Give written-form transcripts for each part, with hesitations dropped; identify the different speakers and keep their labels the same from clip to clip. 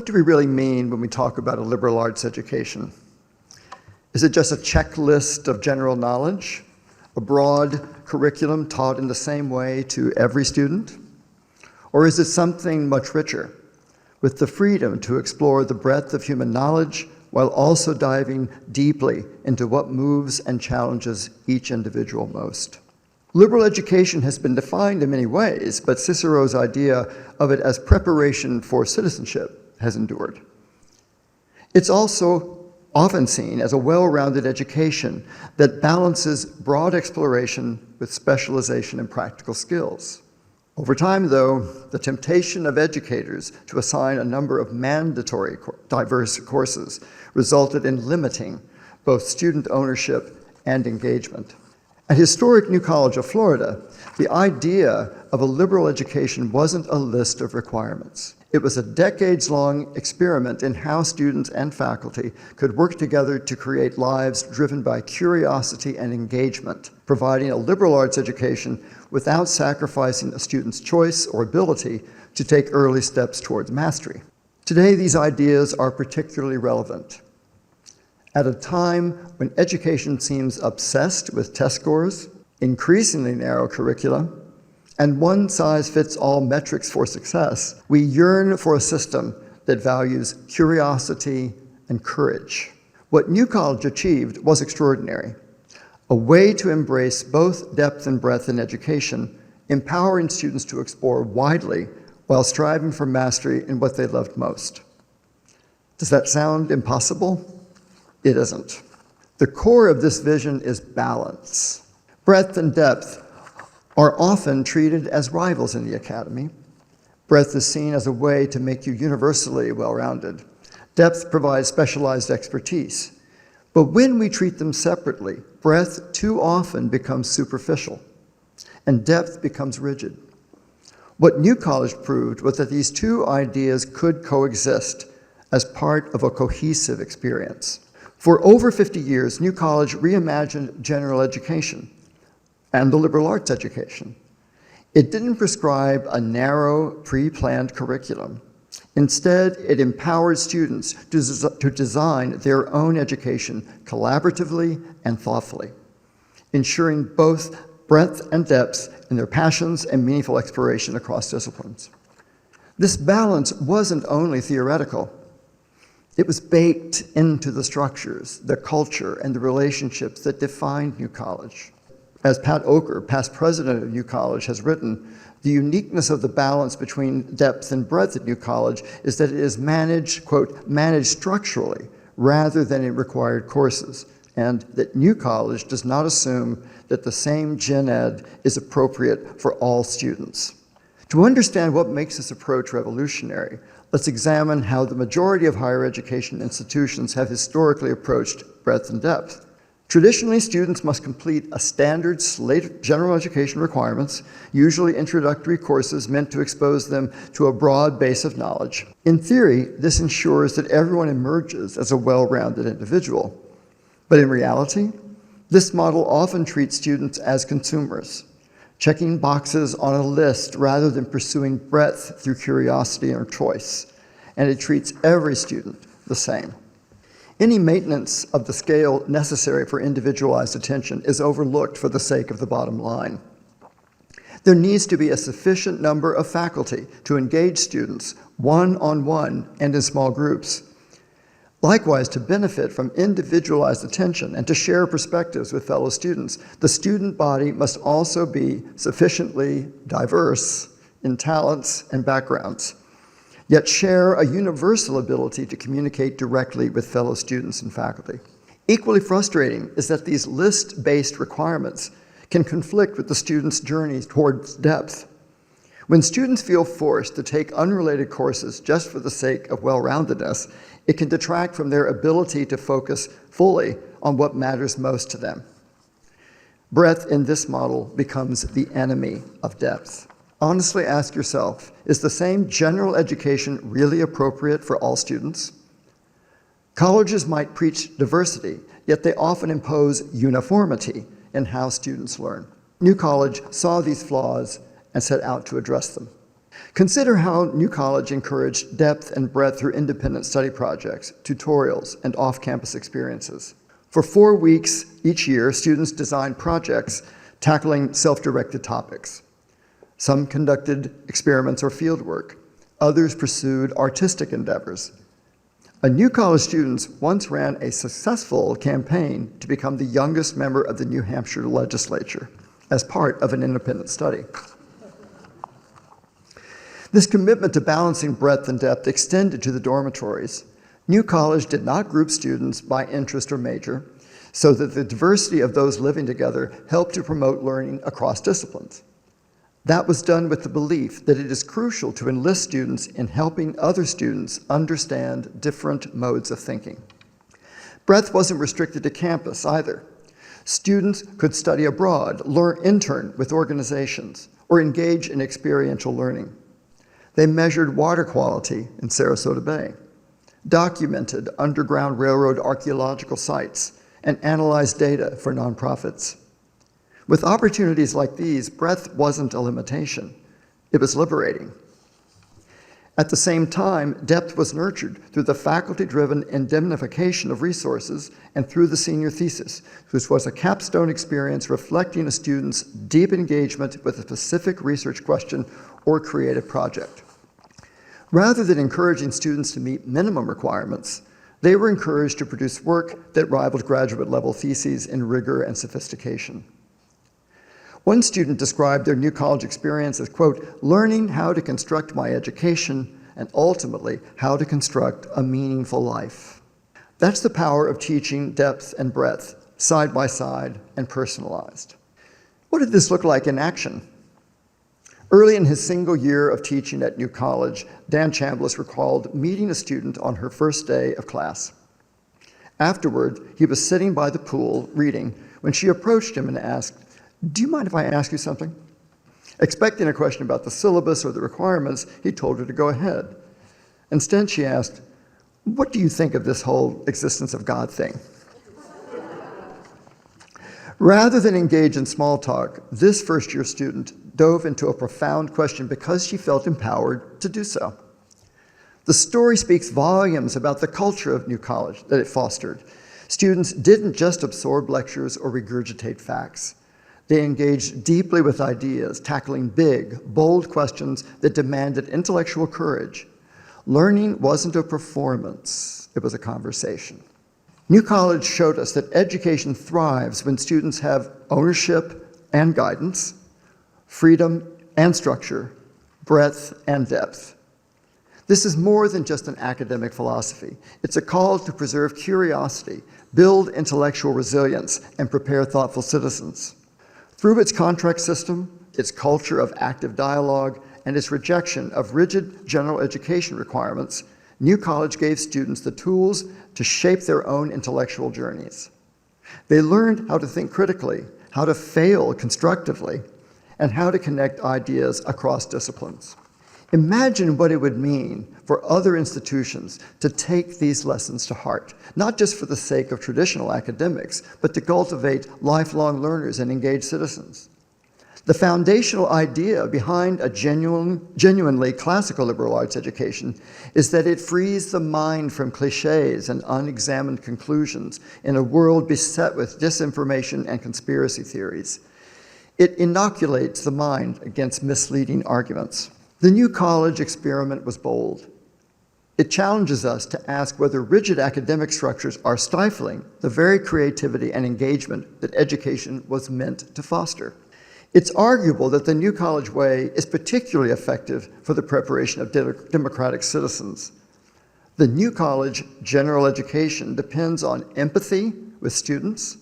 Speaker 1: What do we really mean when we talk about a liberal arts education? Is it just a checklist of general knowledge, a broad curriculum taught in the same way to every student? Or is it something much richer, with the freedom to explore the breadth of human knowledge while also diving deeply into what moves and challenges each individual most? Liberal education has been defined in many ways, but Cicero's idea of it as preparation for citizenship has endured. It's also often seen as a well-rounded education that balances broad exploration with specialization in practical skills. Over time, though, the temptation of educators to assign a number of mandatory diverse courses resulted in limiting both student ownership and engagement. At historic New College of Florida, the idea of a liberal education wasn't a list of requirements. It was a decades-long experiment in how students and faculty could work together to create lives driven by curiosity and engagement, providing a liberal arts education without sacrificing a student's choice or ability to take early steps towards mastery. Today, these ideas are particularly relevant. At a time when education seems obsessed with test scores, increasingly narrow curricula, and one-size-fits-all metrics for success, we yearn for a system that values curiosity and courage. What New College achieved was extraordinary, a way to embrace both depth and breadth in education, empowering students to explore widely while striving for mastery in what they loved most. Does that sound impossible? It isn't. The core of this vision is balance. Breadth and depth are often treated as rivals in the academy. Breadth is seen as a way to make you universally well-rounded. Depth provides specialized expertise. But when we treat them separately, breadth too often becomes superficial, and depth becomes rigid. What New College proved was that these two ideas could coexist as part of a cohesive experience. For over 50 years, New College reimagined general education and the liberal arts education. It didn't prescribe a narrow, pre-planned curriculum. Instead, it empowered students to design their own education collaboratively and thoughtfully, ensuring both breadth and depth in their passions and meaningful exploration across disciplines. This balance wasn't only theoretical. It was baked into the structures, the culture, and the relationships that defined New College. As Pat Oker, past president of New College, has written, the uniqueness of the balance between depth and breadth at New College is that it is managed, quote, managed structurally rather than in required courses, and that New College does not assume that the same gen ed is appropriate for all students. To understand what makes this approach revolutionary, let's examine how the majority of higher education institutions have historically approached breadth and depth. Traditionally, students must complete a standard slate of general education requirements, usually introductory courses meant to expose them to a broad base of knowledge. In theory, this ensures that everyone emerges as a well-rounded individual. But in reality, this model often treats students as consumers, checking boxes on a list rather than pursuing breadth through curiosity or choice. And it treats every student the same. Any maintenance of the scale necessary for individualized attention is overlooked for the sake of the bottom line. There needs to be a sufficient number of faculty to engage students one-on-one and in small groups. Likewise, to benefit from individualized attention and to share perspectives with fellow students, the student body must also be sufficiently diverse in talents and backgrounds, yet share a universal ability to communicate directly with fellow students and faculty. Equally frustrating is that these list-based requirements can conflict with the student's journey towards depth. When students feel forced to take unrelated courses just for the sake of well-roundedness, it can detract from their ability to focus fully on what matters most to them. Breadth in this model becomes the enemy of depth. Honestly ask yourself, is the same general education really appropriate for all students? Colleges might preach diversity, yet they often impose uniformity in how students learn. New College saw these flaws and set out to address them. Consider how New College encouraged depth and breadth through independent study projects, tutorials, and off-campus experiences. For 4 weeks each year, students designed projects tackling self-directed topics. Some conducted experiments or fieldwork. Others pursued artistic endeavors. A New College students once ran a successful campaign to become the youngest member of the New Hampshire legislature as part of an independent study. This commitment to balancing breadth and depth extended to the dormitories. New College did not group students by interest or major, so that the diversity of those living together helped to promote learning across disciplines. That was done with the belief that it is crucial to enlist students in helping other students understand different modes of thinking. Breadth wasn't restricted to campus either. Students could study abroad, intern with organizations, or engage in experiential learning. They measured water quality in Sarasota Bay, documented Underground Railroad archaeological sites, and analyzed data for nonprofits. With opportunities like these, breadth wasn't a limitation. It was liberating. At the same time, depth was nurtured through the faculty-driven indemnification of resources and through the senior thesis, which was a capstone experience reflecting a student's deep engagement with a specific research question or creative project. Rather than encouraging students to meet minimum requirements, they were encouraged to produce work that rivaled graduate-level theses in rigor and sophistication. One student described their New College experience as, quote, learning how to construct my education and ultimately how to construct a meaningful life. That's the power of teaching depth and breadth, side by side and personalized. What did this look like in action? Early in his single year of teaching at New College, Dan Chambliss recalled meeting a student on her first day of class. Afterward, he was sitting by the pool reading when she approached him and asked, "Do you mind if I ask you something?" Expecting a question about the syllabus or the requirements, he told her to go ahead. Instead, she asked, "What do you think of this whole existence of God thing?" Rather than engage in small talk, this first-year student dove into a profound question because she felt empowered to do so. The story speaks volumes about the culture of New College that it fostered. Students didn't just absorb lectures or regurgitate facts. They engaged deeply with ideas, tackling big, bold questions that demanded intellectual courage. Learning wasn't a performance, it was a conversation. New College showed us that education thrives when students have ownership and guidance, freedom and structure, breadth and depth. This is more than just an academic philosophy. It's a call to preserve curiosity, build intellectual resilience, and prepare thoughtful citizens. Through its contract system, its culture of active dialogue, and its rejection of rigid general education requirements, New College gave students the tools to shape their own intellectual journeys. They learned how to think critically, how to fail constructively, and how to connect ideas across disciplines. Imagine what it would mean for other institutions to take these lessons to heart, not just for the sake of traditional academics, but to cultivate lifelong learners and engaged citizens. The foundational idea behind a genuinely classical liberal arts education is that it frees the mind from cliches and unexamined conclusions in a world beset with disinformation and conspiracy theories. It inoculates the mind against misleading arguments. The New College experiment was bold. It challenges us to ask whether rigid academic structures are stifling the very creativity and engagement that education was meant to foster. It's arguable that the New College way is particularly effective for the preparation of democratic citizens. The New College general education depends on empathy with students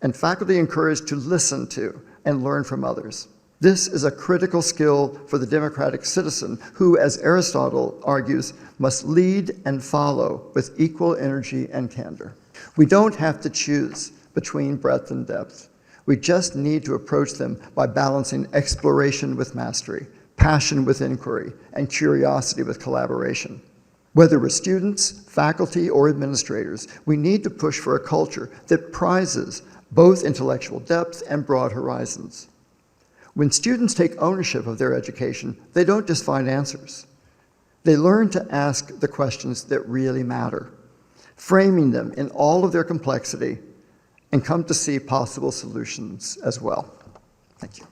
Speaker 1: and faculty encouraged to listen to and learn from others. This is a critical skill for the democratic citizen who, as Aristotle argues, must lead and follow with equal energy and candor. We don't have to choose between breadth and depth. We just need to approach them by balancing exploration with mastery, passion with inquiry, and curiosity with collaboration. Whether we're students, faculty, or administrators, we need to push for a culture that prizes both intellectual depth and broad horizons. When students take ownership of their education, they don't just find answers. They learn to ask the questions that really matter, framing them in all of their complexity, and come to see possible solutions as well. Thank you.